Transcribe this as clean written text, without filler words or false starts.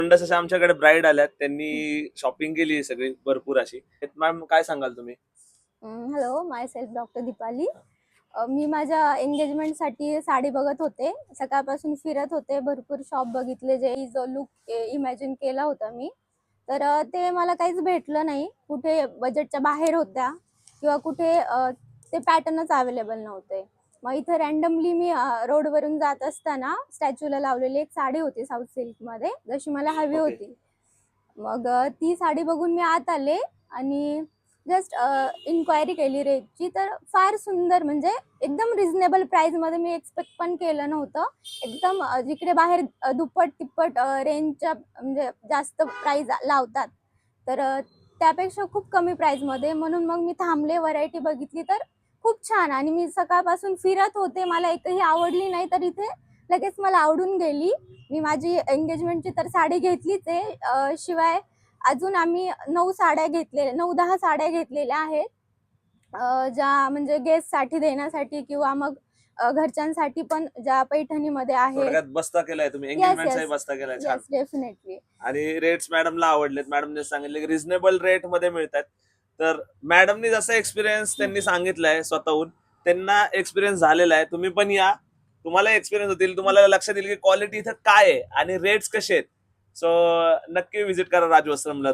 अशा आमच्याकडे ब्राईड आल्यात, त्यांनी शॉपिंग केली सगळी भरपूर अशी. मॅम काय सांगाल तुम्ही? हॅलो, माय सेल्फ डॉक्टर दीपाली. मी माझ्या एंगेजमेंटसाठी साडी बघत होते. सकाळपासून फिरत होते, भरपूर शॉप बघितले, जे जो लुक इमॅजिन केला होता मी. तर ते मला काहीच भेटलं नाही. कुठे बजेटच्या बाहेर होत्या किंवा कुठे ते पॅटर्नच अवेलेबल नव्हते. मग इथे रँडमली मी रोडवरून जात असताना स्टॅच्यूला लावलेली एक साडी होती साऊथ सिल्कमध्ये, जशी मला हवी ओके. होती. मग ती साडी बघून मी आत आले आणि जस्ट इन्क्वायरी केली रेटची. तर फार सुंदर, म्हणजे एकदम रिझनेबल प्राईसमध्ये. मी एक्सपेक्ट पण केलं नव्हतं. एकदम जिकडे बाहेर दुप्पट तिप्पट रेंजच्या म्हणजे जास्त प्राईस लावतात, तर त्यापेक्षा खूप कमी प्राईसमध्ये. म्हणून मग मी थांबले, व्हरायटी बघितली, तर खूप छान. आणि मी सकाळपासून फिरत होते, मला एकही आवडली नाही, तर इथे लगेच मला आवडून गेली. मी माझी एंगेजमेंटची तर साडी घेतलीच आहे, शिवाय अजून आम्ही 9-10 साड्या घेतलेल्या आहेत, ज्या म्हणजे गेस्टसाठी देण्यासाठी किंवा मग घरच्यांसाठी पण, ज्या पैठणीमध्ये आहेत. थोडक्यात बस्ता केलाय तुम्ही, येस, एंगेजमेंटचाही येस, बस्ता केलाय. छान. Yes, definitely. आणि रेट्स मॅडमला आवडलेत. मॅडमने सांगितले की रिझनेबल रेट मध्ये मिळतात. तर मॅडमनी जसा एक्सपिरियन्स त्यांनी सांगितलाय स्वतःहून, त्यांना एक्सपिरियन्स झालेला आहे. तुम्ही पण या, तुम्हाला एक्सपिरियन्स होतील, तुम्हाला लक्षात येईल की क्वालिटी इथं काय आहे आणि रेट्स कसे आहेत. सो नक्की व्हिजिट करा राजवस्त्रमला.